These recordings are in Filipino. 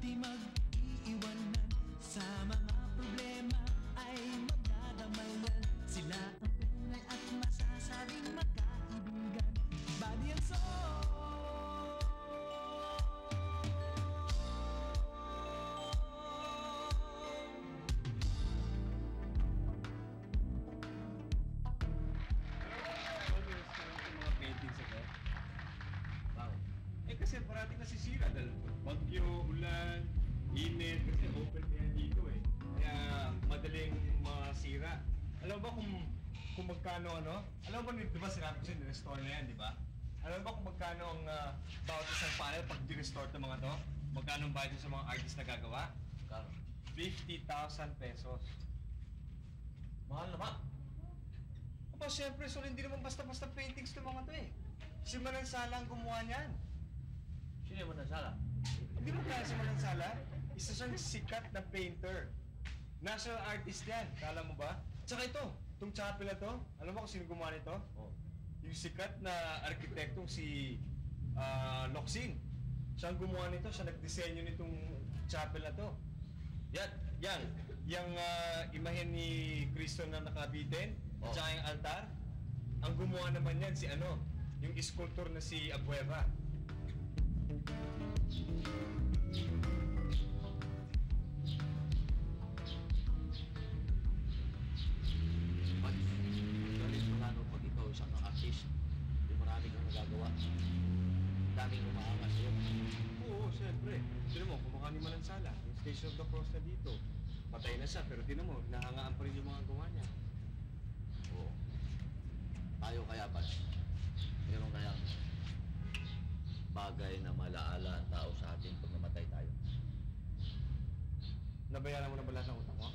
di mag-iiwanan. Sa mga problema ay magdadamayan. Sila ang tunay at masasabing magkaibigan. Body and soul. Kasi parating nasisira dahil bagyo, ulan, init, kasi open yan dito eh. Kaya madaling masira. Alam ba kung magkano ano? Alam ba, di ba sinabi ko siya, ni-restore na yan, di ba? Alam ba kung magkano ang bawat isang panel pag di-restore ito mga to? Magkano ang bayad sa mga artist na gagawa? Kano? 50,000 pesos. Mahal naman. Aba, syempre, so hindi naman basta-basta paintings ito mga to eh. Si Manansala ang gumawa niyan. Sino yung Manansala? Hindi mo kaya si Manansala? Isa siyang sikat na painter. National artist yan. Kala mo ba? Tsaka ito, itong chapel na to, alam mo kung sino gumawa nito? Oo. Yung sikat na arkitektong si Locsin. Siya ang gumawa nito, siya nagdisenyo nitong chapel na to. Yan. Yung imahen ni Cristo na nakabitin, at saka yung altar. Ang gumawa naman yan si ano, yung sculptor na si Abueva. Pag ikaw isang artist, di marami kang nagagawa. Daming umaangas sa'yo. Oo, siyempre. Tinan mo, kumukha ni Manansala. Yung Station of the Cross na dito. Patay na siya, pero tinan mo, nahangaan pa rin yung mga gawa niya. Oo. Tayo kaya ba? Meron kayang bagay na malaala ang tao sa atin pag namatay tayo. Nabayaran mo na ba lahat ng utang mo?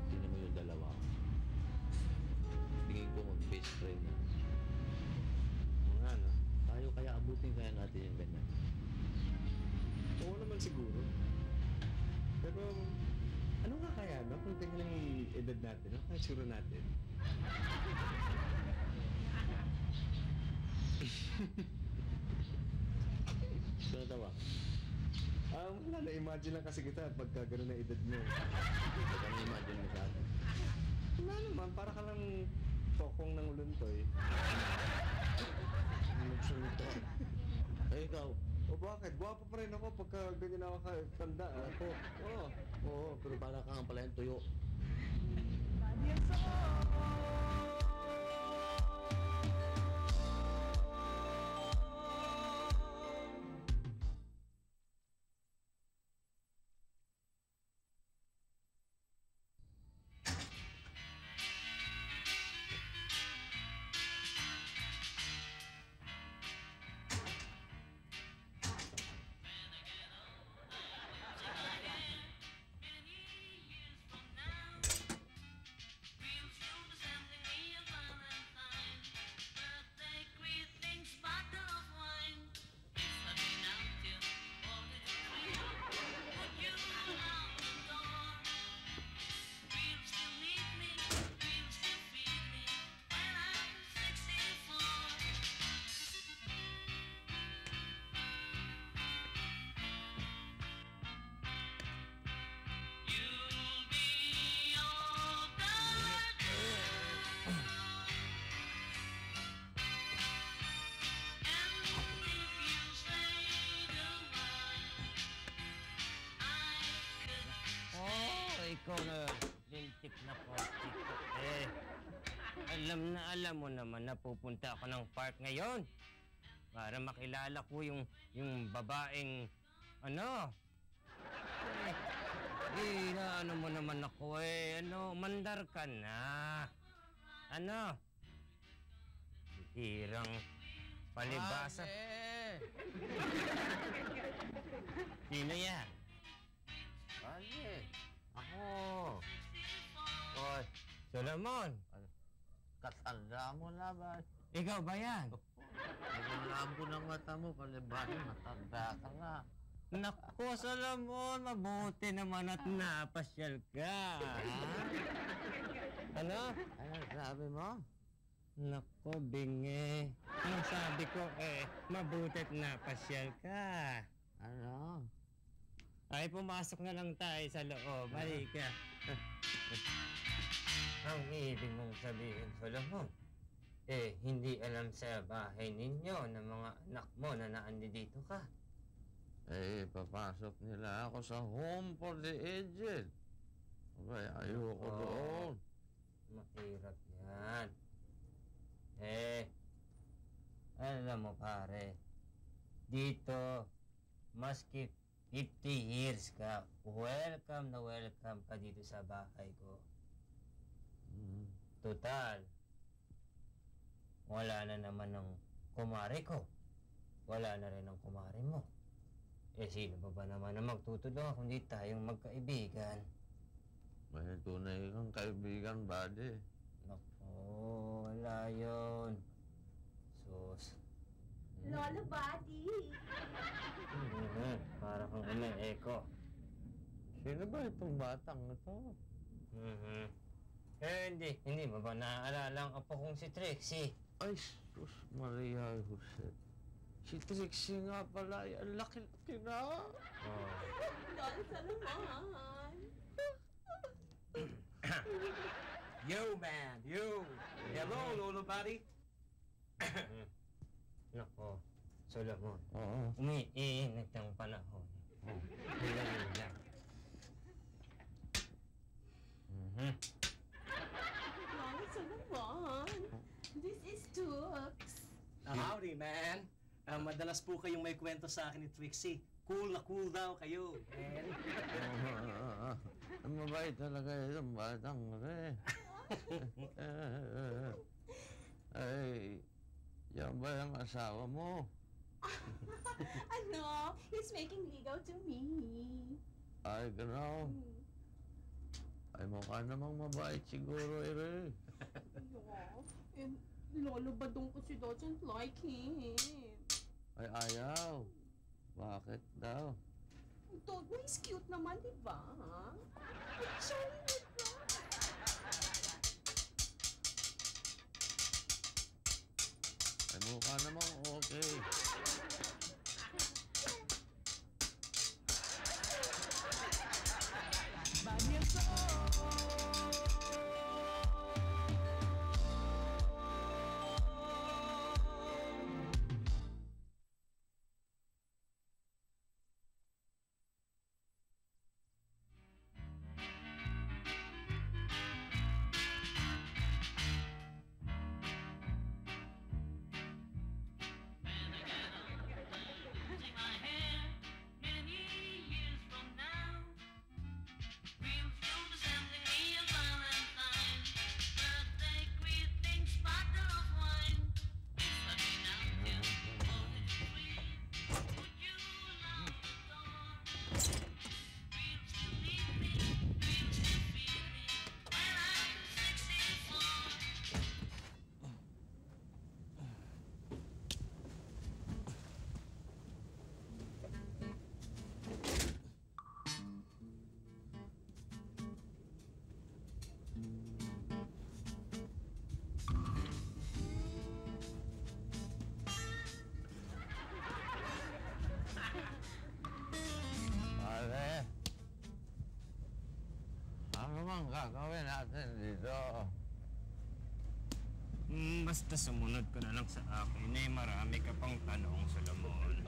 Tingnan mo yung dalawa. Tingin ko mag-best friend na. Nga, no? Tayo kaya abutin kaya natin yung ganyan. Oo naman siguro. Pero, ano nga kaya, no? Kung ganyan lang yung edad natin, no? Kaya sure natin. Gusto na tawa? Wala, na-imagine lang kasi kita pagka gano'n na edad mo. Ito kang imagine mo sa atin. Wala naman, para ka lang tokong ng uluntoy. Nagsalita. Eh, ikaw? O bakit? Gwapo pa rin ako pagka ganyan ako katanda. Ako? Oo, pero para kang pala yung tuyo. Body and soul. Ikaw na lintik na party ko. Alam mo naman na pupunta ako ng park ngayon para makilala ko yung babaeng ano. Ano mo naman ako mandar ka na. Ano? Hirang palibasa. Sino yan? Sige. Ako. Oy, Solomon. Katanda mo na ba? Ikaw ba yan? Naglalabo ng mata mo, Kalibani. Matanda ka na. Naku, Solomon, mabuti naman at napasyal ka. Ha? Ano? Ano sabi mo? Naku, bingi. Ang sabi ko mabuti't napasyal ka. Ano? Ay, pumasok na lang tayo sa loob. Halika. Ang ibig mong sabihin, Solomon, hindi alam sa bahay ninyo ng mga anak mo na naandi dito ka. Papasok nila ako sa home for the aged. Abay, ayoko Oo. doon. Mahirap yan. Alam mo pare, dito, maski 50 years ka, welcome na welcome ka dito sa bahay ko. Total, wala na naman ng kumare ko. Wala na rin ng kumare mo. Sino ba naman na magtutulungan kundi tayong magkaibigan? May tunay kang kaibigan, buddy. Naku, wala yun. Sus. Lolo Buddy! Para kang eko. Sino ba itong batang ito? Hindi mo ba naaalala ang apo kong si Trixie? Ay, sus, Maria Jose. Si Trixie nga pala, ay ang laki-laki na. Oh. Lolo Solomon! Yo, man, yo. Hello, Lolo Buddy. Nako, Solomon. Oo. Umiinit ang panahon. Hilahin lang. Lolo Solomon! This is Tux! Howdy, man. Madalas po kayong may kwento sa akin ni Trixie. Cool na cool daw kayo, man. Ang mabait talaga itong batang rin. Ay, yan ba yung asawa mo? Ano? He's making ligaw to me. Ay, gano'n. Ay, mukha namang mabait siguro, ere. Lolo Badong kasi doesn't like him. Ay, ayaw. Bakit daw? Todo is cute naman, di ba? Sorry, di ba? Ay, mukha namang okay. Bagets Pare, ano bang gagawin natin dito? Basta sumunod ka na lang sa akin. Marami ka pang tanong, Solomon.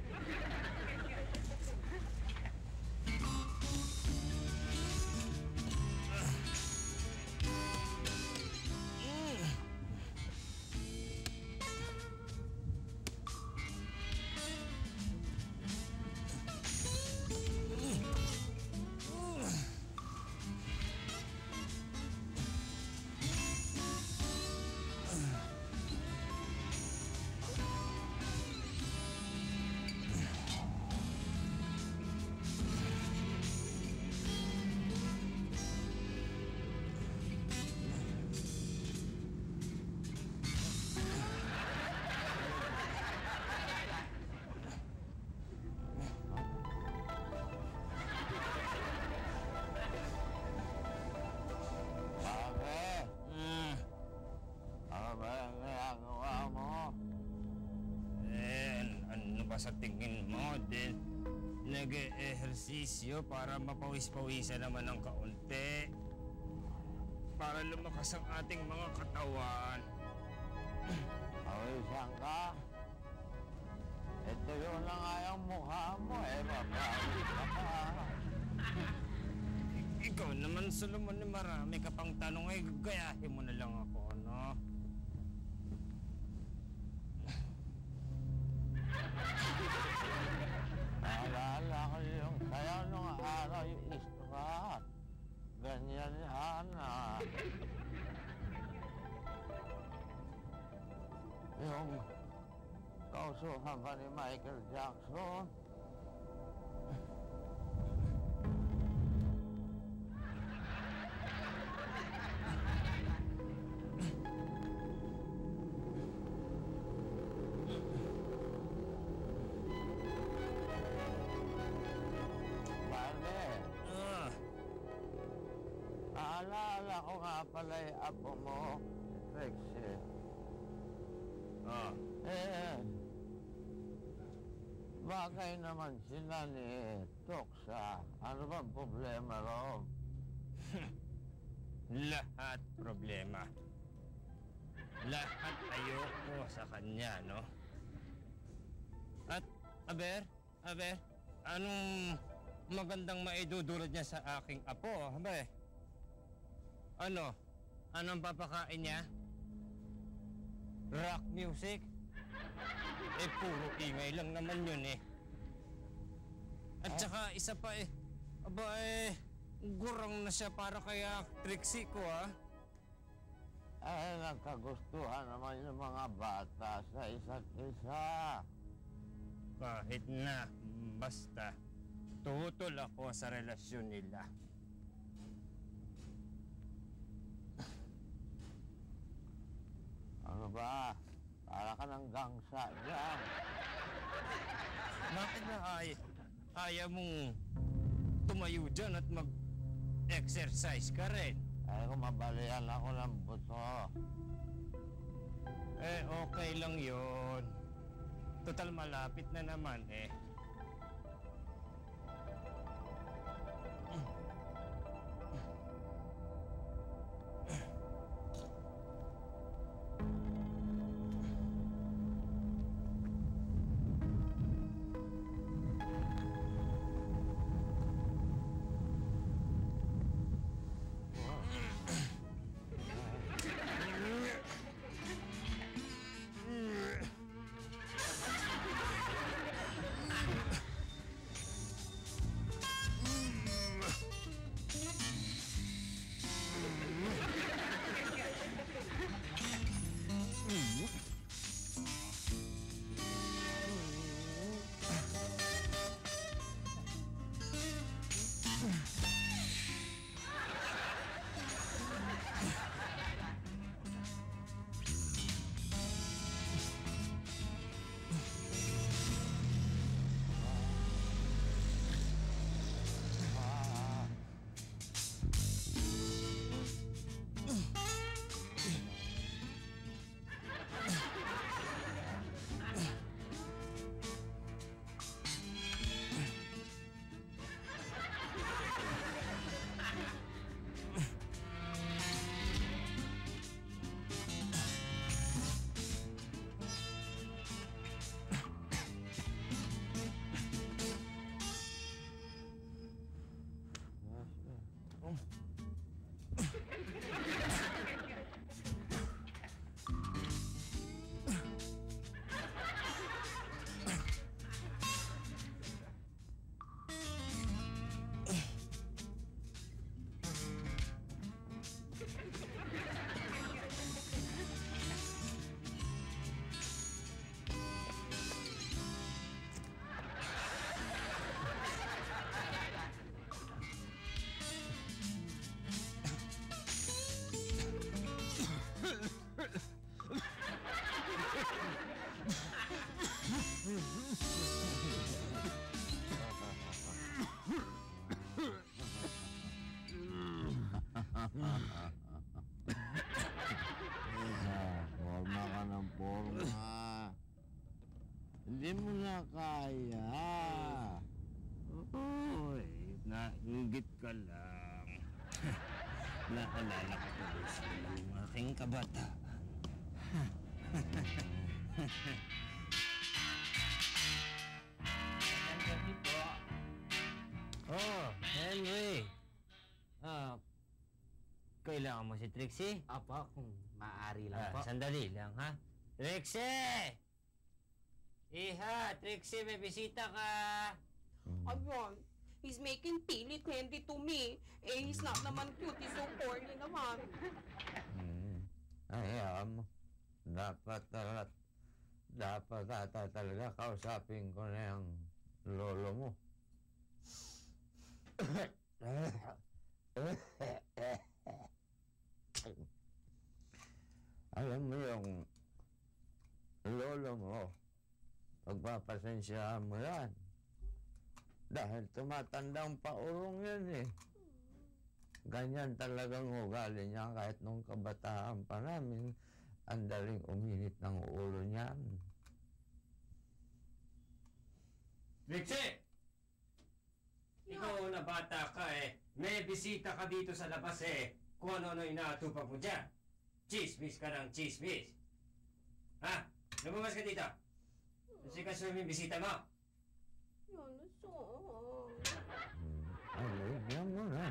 sa tingin mo din nag-ehersisyo para mapawis-pawisan naman ng kaunti. Para lumakas ang ating mga katawan. Pawisan ka? Ito yun na nga yung mukha mo eh, mapawis ka pa. Ikaw naman, Solomon, marami ka pang tanong ay gayahin mo na lang ako, no? Naalala ko yung sayaw nung araw yung istrat. Ganyan yan ah. Yung kausuhan pa ni Michael Jackson. Bale, naalala ko nga pala yung apo mo, si Trixie. Ah, Bagay naman sila ni Tuksa. Ano bang problema ron? lahat problema. Lahat ayoko sa kanya, no? At, Aber, anong magandang maidudulot niya sa aking apo, abe? Ano? Anong papakain niya? Rock music? Eh, puro ingay lang naman yun eh. At saka isa pa eh, aba eh, gurang na siya para kaya Trixie ko ah. Ay, nagkagustuhan naman yung mga bata sa isa't isa. Kahit na, basta, tutol ako sa relasyon nila. Ano ba? Para ka ng gangsa dyan. Bakit na ayaw mong tumayo dyan at mag-exercise ka rin? Ay, kung mabalian ako ng buto. Eh, okay lang yon. Total malapit na naman eh. Forma ka ng forma. Hindi Hindi mo na kaya. Uy, nainggit ka lang. Naalala ko tuloy sa yung aking kabataan. Gabi po. Oh, Henry. Kailangan mo si Trixie? Apo, kung maaari lang po. Sandali lang, ha? Trixie! Iha, Trixie, may bisita ka. Ayun. He's making pilit Henry to me. Eh, he's not naman cute. He's so corny naman. Hayaan mo. Dapat talaga kausapin ko na yung lolo mo. Alam mo yung lolo mo, pagpapasensyahan mo yan. Dahil tumatandang paurong yan eh. Ganyan talagang ugali niya kahit nung kabataan pa namin. Ang daling uminit ng ulo niyan. Trixie! Ikaw na bata ka eh. May bisita ka dito sa labas eh. Kung ano-ano inaatupag mo dyan. Chismis ka ng chismis. Ha? Lumabas ka dito. Kasi kaso may bisita mo. Yan, so. Yan mo na.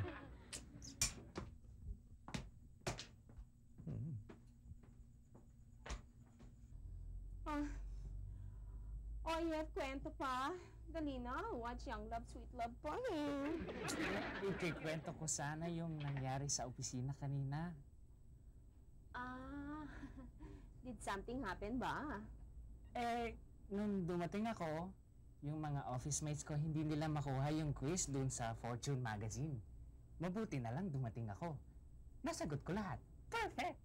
Oh, yeah, kwento pa. Dali na, watch Young Love, Sweet Love pa eh. Ikikwento ko sana yung nangyari sa opisina kanina. Ah, did something happen ba? Nung dumating ako, yung mga office mates ko hindi nila makuha yung quiz dun sa Fortune magazine. Mabuti na lang dumating ako. Nasagot ko lahat. Perfect!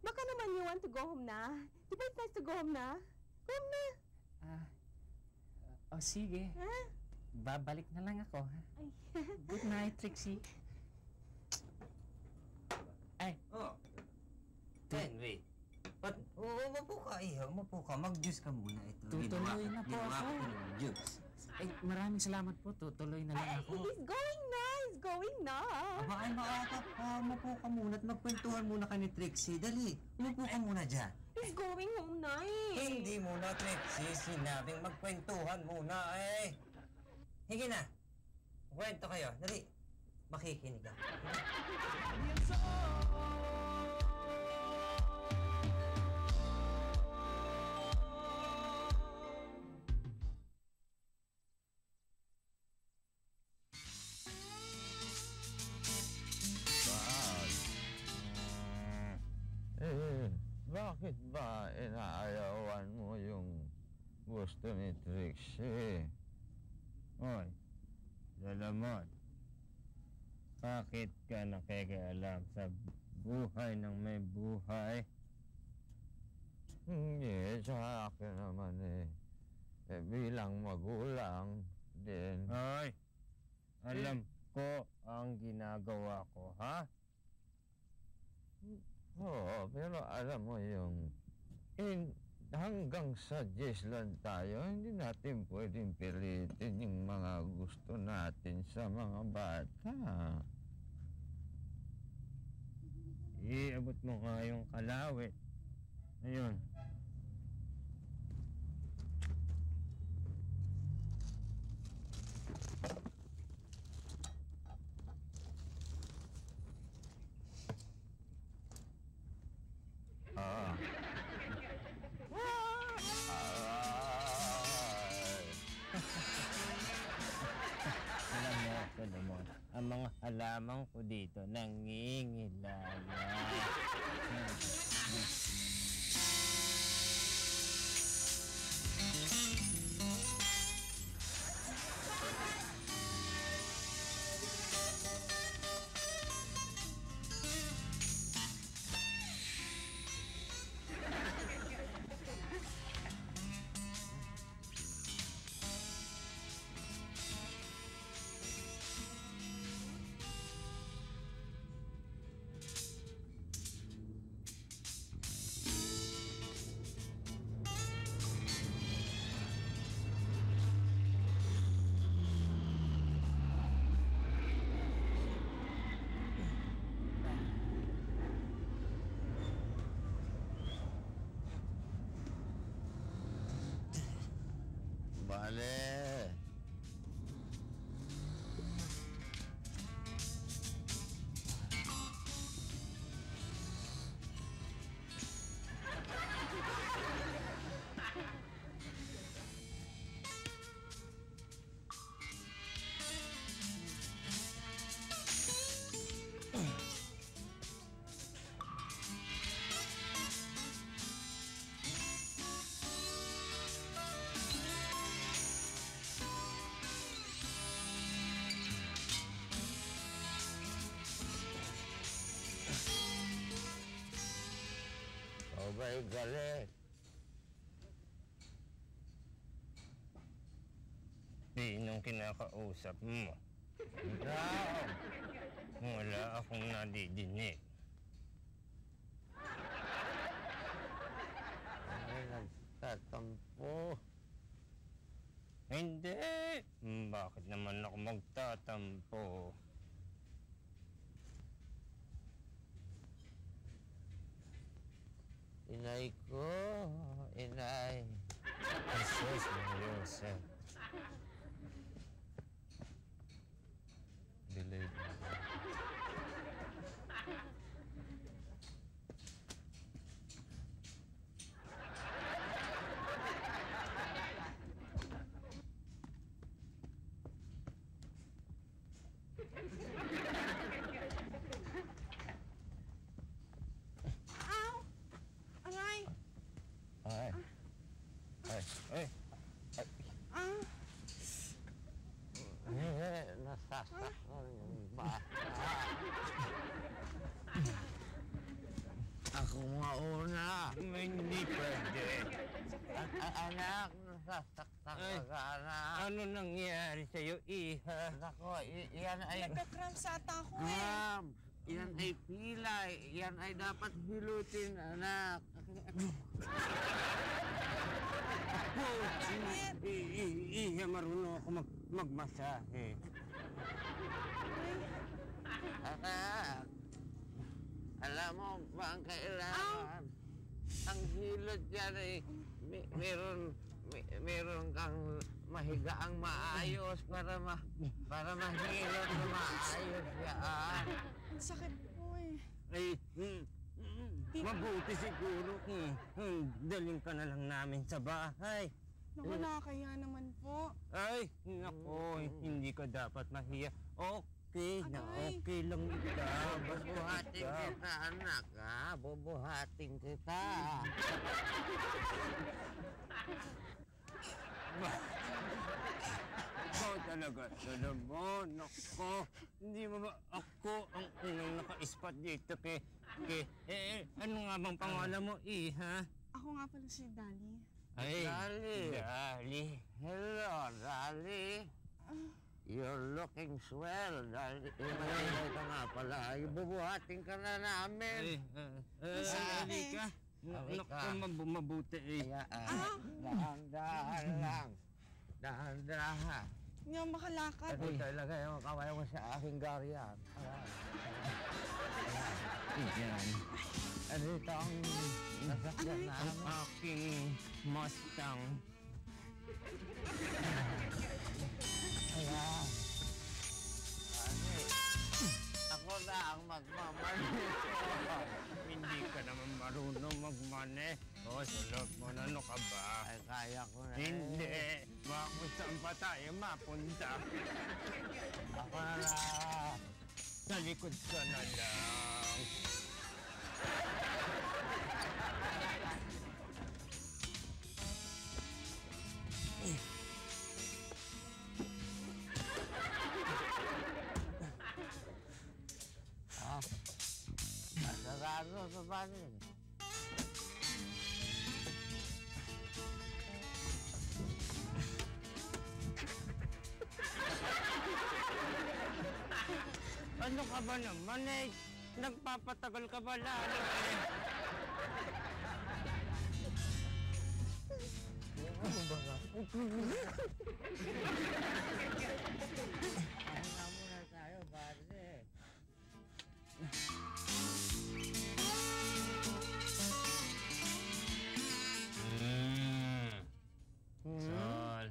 Baka naman you want to go home na? Di ba it's nice to go home na? Go home na. Sige. Ha? Babalik na lang ako. Ha? Ay. Good night, Trixie. Oh. Henry. Upo ka, iha. Upo ka. Mag-juice ka muna. Ito. Tutuloy na po ako. Juice. Maraming salamat po. Tutuloy na lang ako. He's going na. He's going na. Aba, ay maaga pa. Umupo ka muna at magkwentuhan muna ka ni Trixie. Dali. Umupo ka muna dyan. He's going home na eh. Hindi muna, Trixie. Sinabing magkwentuhan muna eh. Hige na. Kwento kayo. Dali. Makikinig ka. Bakit ba inaayawan mo yung gusto ni Trixie? Hoy, Lalamon. Bakit ka nakikialam sa buhay ng may buhay? Hindi, sa akin naman eh. Bilang magulang din. Hoy, alam ko ang ginagawa ko, ha? Oo, pero alam mo yung hanggang sa Diyos lang tayo, hindi natin pwedeng pilitin yung mga gusto natin sa mga bata. Iabot mo nga yung kalawit. Ayun. Ah. Alam mo, ang mga halaman ko dito nangingilala. Dali. Abay, galit. Sinong kinakausap mo? Ikaw. Wala akong nadidinig. Ay, nagtatampo. Hindi! Bakit naman ako magtatampo? Inay ko, inay. Jesus, Joseph. Delayed. Ow! Aray! Ay. Ay. Ay. Ah! Nasasaktan yung bata. Ako mauna. Hindi pwede. Anak, nasasaktan Ay. ka, anak. Ano nangyari sa'yo, iha? Nako, yan ay... Nagka-cramp sa ata ako eh. Ma'am, yan ay pilay. Yan ay dapat hilutin, anak. Iha, marunong ako magmasahe. Anak, alam mo ba ang kailangan? Ang hilot yan ay meron kang mahigaang maayos para mahilot na maayos yan. Ang sakit po eh. Ay, mabuti siguro kung daling ka na lang namin sa bahay. Naku, nakakaya naman po. Ay, nako, hindi ka dapat mahiya. Okay na, Aray. okay lang ikaw. Bubuhatin kita, anak, ha? Bubuhatin kita. Ikaw talaga, alam mo, nako, hindi mo ba ako ang unang naka-spot dito ano nga bang pangalan mo, iha? Ako nga pala si Dali. Ay, Dali. Dali. Hello, Dali. You're looking swell, Dali. Maingay ka nga pala. Bubuhatin ka na namin. Halika. Naku, mabuti eh. Kaya, dahan-dahan lang. Dahan-dahan. Hindi ako makalakad. Ito talaga yung kamay mo sa aking garyan. Yan. Ano ito ang nasakyan na Ang aking Mustang. Kaya, ako na ang magmamanito. Hindi ka naman marunong magmane. O, sulot mo na, ano ka ba? Ay, kaya ko na. Hindi. Baka kung saan pa tayo mapunta. Ako na lang. Sa likod ka na lang. Masarado sa banin. Ano ka ba naman eh? Nagpapatagal ka ba lalo eh? Ano ba nga? Ano na muna tayo, bane? Sol.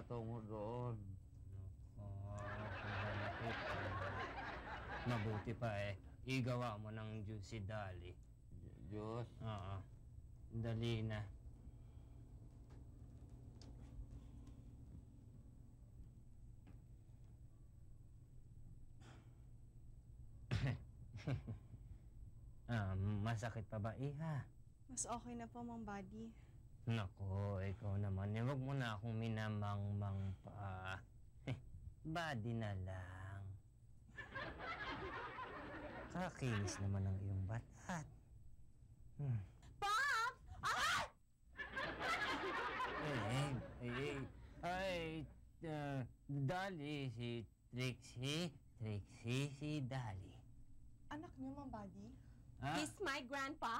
patungo doon. Mabuti pa eh. Igawa mo ng Diyos si Dali. Diyos. Oo. Dali na. Masakit pa ba, Iha? Mas okay na po, Mang Buddy. Nako, ikaw naman. Huwag mo na akong minamang-mang pa. Body na lang. Kakinis naman ang iyong batat. Pop! Ah! Dali, si Trixie. Trixie, si Dali. Anak niyo, Mang Buddy? Ah? He's my grandpa.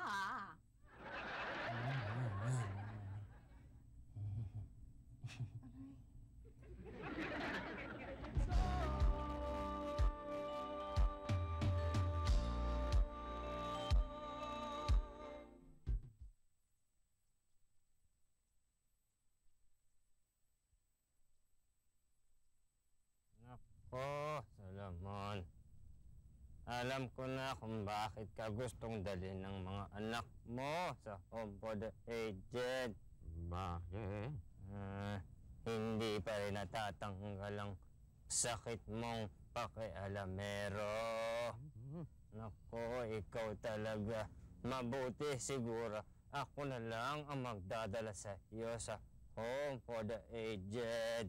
Nako, Solomon. Alam ko na kung bakit ka gustong dalhin ng mga anak mo sa Home for the Aged. Bakit? Hindi pa rin natatanggal ang sakit mong pakialamero. Nako, ikaw talaga. Mabuti siguro. Ako na lang ang magdadala sa iyo sa Home for the Aged.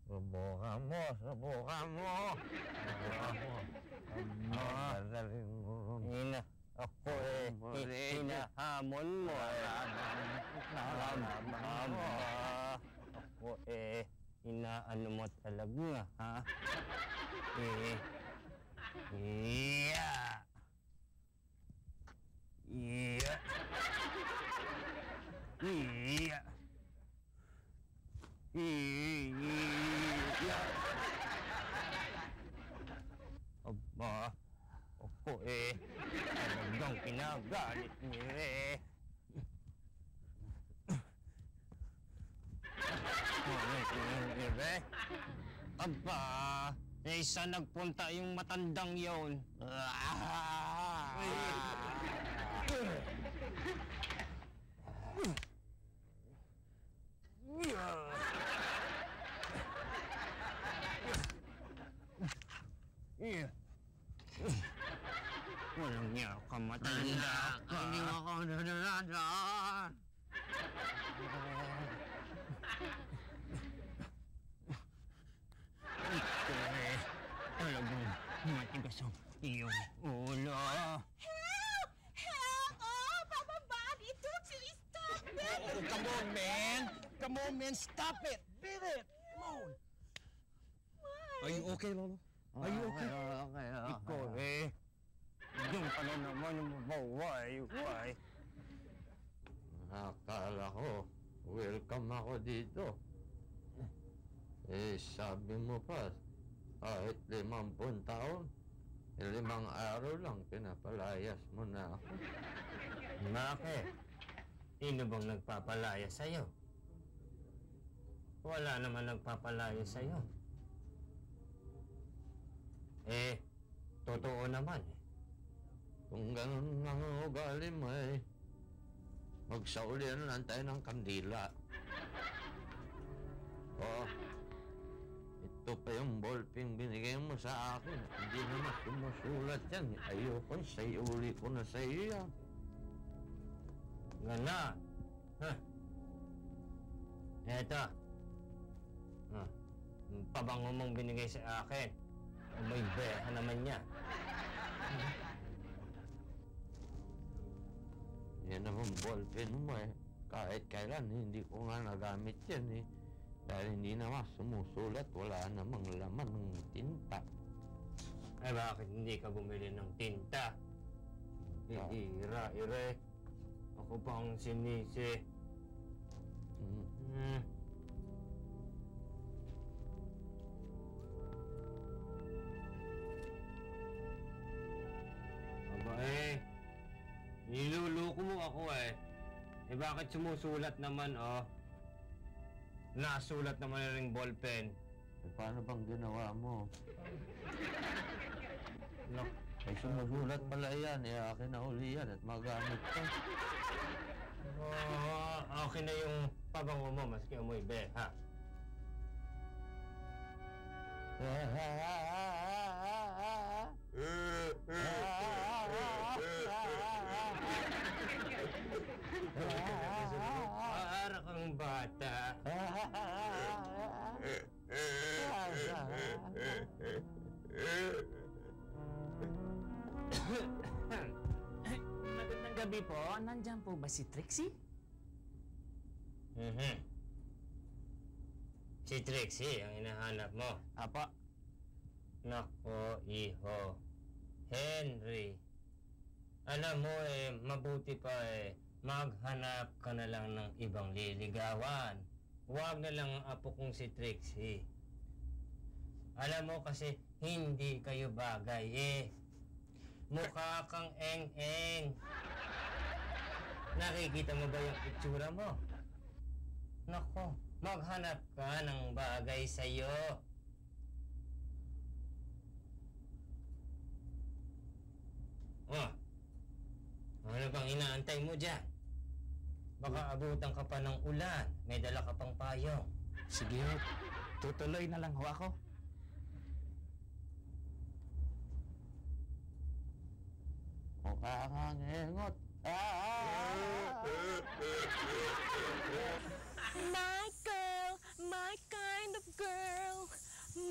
Subukan mo, subukan mo. Madaling mo. Ako hinahamon mo. Ako inaano mo talaga, ha? Yeah! Yeah! Yeah! Aba, ako talagang pinagalit niyo Aba, isa nagpunta yung matandang yon. Walang niya ka matanda ka. Hindi mo ako nadaladan. Talagang matigas ang iyong ulo. Help! Help! Oh, Papa Buddy, Tootsie, stop it! Oh, come on, man! Come on, man! Stop it! Beat it! Come on! Are you okay, Lolo? Are you okay? Okay. Ikaw yung pala naman yung mabaway. Why? Akala ko, welcome ako dito. Sabi mo pa, kahit 50 taon, 5 araw lang, pinapalayas mo na ako. Bakit? Sino bang nagpapalaya sa'yo? Wala naman nagpapalaya sa'yo. Totoo naman Kung ganun ang ugali mo magsaulian lang tayo ng kandila. Ito pa yung ballpen binigay mo sa akin. Hindi naman sumusulat yan. Ayoko, sayuli ko na sa iyo yan. Gana. Eto. Yung pabango mong binigay sa akin. May beha naman niya. Yan naman ballpen mo Kahit kailan, hindi ko nga nagamit yan Dahil hindi naman sumusulat, wala namang laman ng tinta. Bakit hindi ka bumili ng tinta? Ira. Ako pa ang sinisi. Aba niluluko mo ako bakit sumusulat naman nasulat naman na ring ballpen. Eh, paano bang ginawa mo? Nak, Ay, sumusulat pala yan. Eh, akin na uli yan at magamit ko. okay na yung pabango mo, maski amoy be, ha? Para kang bata. Magandang gabi po. Nandyan po ba si Trixie? Si Trixie ang hinahanap mo. Apa. Nako, iho. Henry. Alam mo mabuti pa maghanap ka na lang ng ibang liligawan. Huwag na lang ang apo kong si Trixie. Alam mo kasi hindi kayo bagay Mukha kang eng-eng. Nakikita mo ba yung itsura mo? Nako, maghanap ka ng bagay sa'yo. Ano bang inaantay mo dyan? Baka abutan ka pa ng ulan. May dala ka pang payong. Sige, tutuloy na lang ho ako. Mukha kang engot. My girl, my kind of girl.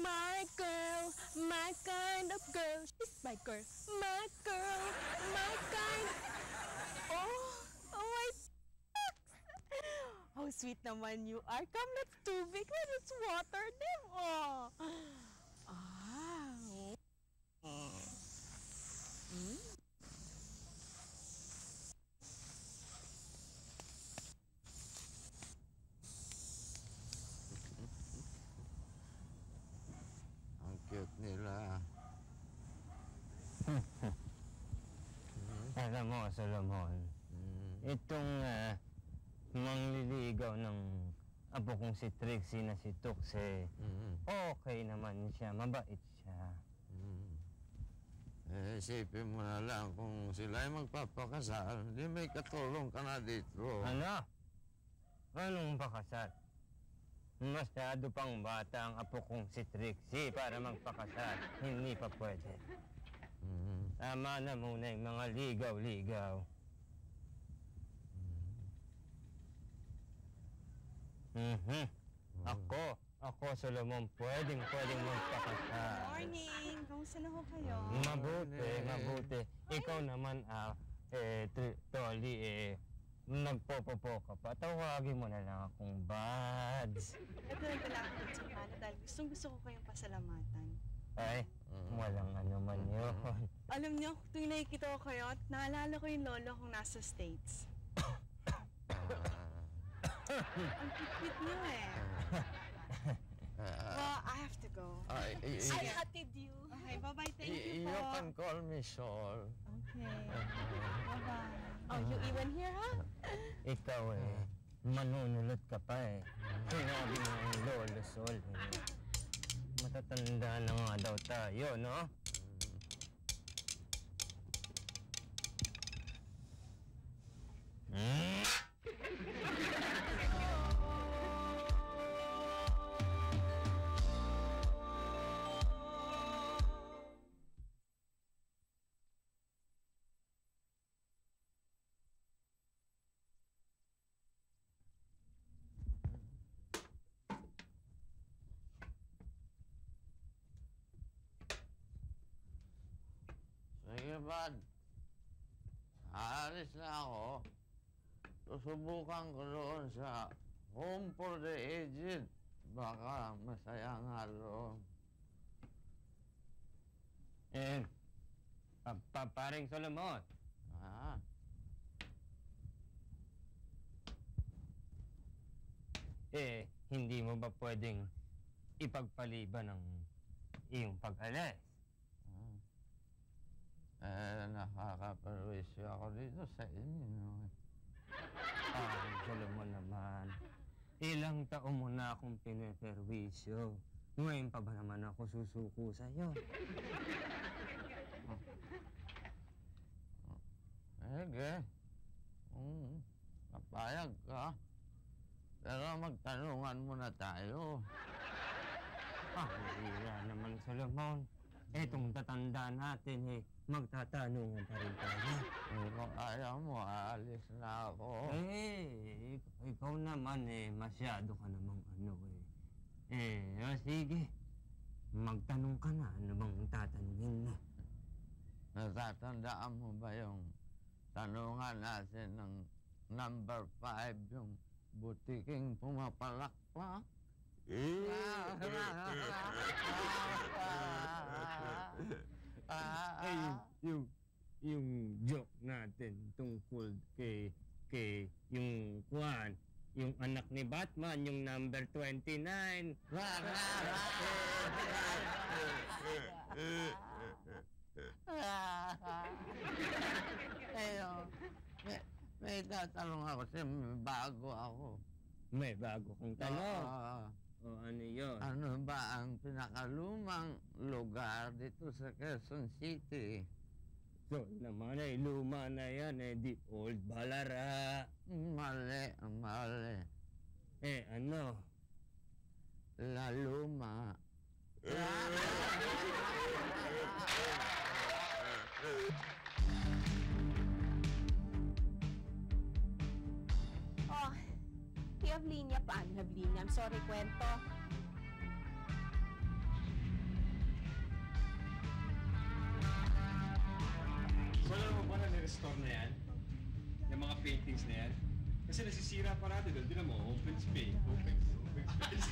My girl, my kind of girl. She's my girl. My girl, my kind. Oh my. How sweet naman you are. Come, let's tubig. Let's water them. Oh. Ang cute nila. Alam mo, Solomon, itong mangliligaw ng apo kong si Trixie na si Tukse, okay naman siya, mabait siya. Isipin mo na lang kung sila ay magpapakasal, hindi may katulong ka na dito. Ano? Anong pakasal? Masyado pang bata ang apo kong si Trixie para magpakasal. Hindi pa pwede. Tama na muna yung mga ligaw-ligaw. Ako, Solomon, pwedeng magpakasal. Morning! Kamusta na ho kayo? Mabuti. Ikaw naman, Tolly, nagpopopo ka pa. Tawagin mo na lang akong Buds. Ito na pala ako sa Canada dahil gusto ko kayong pasalamatan. Ay, walang ano man yun. Alam niyo, tuwing nakikita ko kayo, naalala ko yung lolo kong nasa States. Ang cute niyo Well, I have to go. I hatted you. Okay, bye-bye. Thank you You po. can call me Sol. Okay. Bye-bye. Oh, you even here, huh? Ikaw manunulot ka pa Sinabi mo ang Lolo Sol. Matatanda na nga daw tayo, no? Sige, Bud. Aalis na ako. Susubukan ko doon sa Home for the Aged. Baka masaya nga doon. Paring Solomon. Hindi mo ba pwedeng ipagpaliban ng iyong pag-alis? Nakakaperwisyo ako dito sa inyo. Paring Solomon naman. Ilang taon mo na akong pineperwisyo. Ngayon pa ba naman ako susuko sa'yo? Sige. Kapayag ka. Pero magtanungan muna tayo. Hira naman, Solomon. Etong tatanda natin magtatanungan pa rin tayo. Kung ayaw mo, aalis na ako. Ikaw naman masyado ka namang sige. Magtanong ka na, ano bang tatanungin na? Natatandaan mo ba yung tanungan natin ng number 5, yung butiking pumapalakpak? Yung joke natin tungkol kay yung yung anak ni Batman, yung number 29. May tatanong ako kasi bago ako. May bago kang tanong. Ano yun? Ano ba ang pinakalumang lugar dito sa Quezon City? So naman luma na yan di Old Balara. Mali. Ano? La Luma. Oh, you have linya pa. You have linya. I'm sorry, kwento. Wala mo ba na ni-restore na yan? Yung mga paintings na yan? Kasi nasisira pa natin doon. Tignan mo, open space. Open space.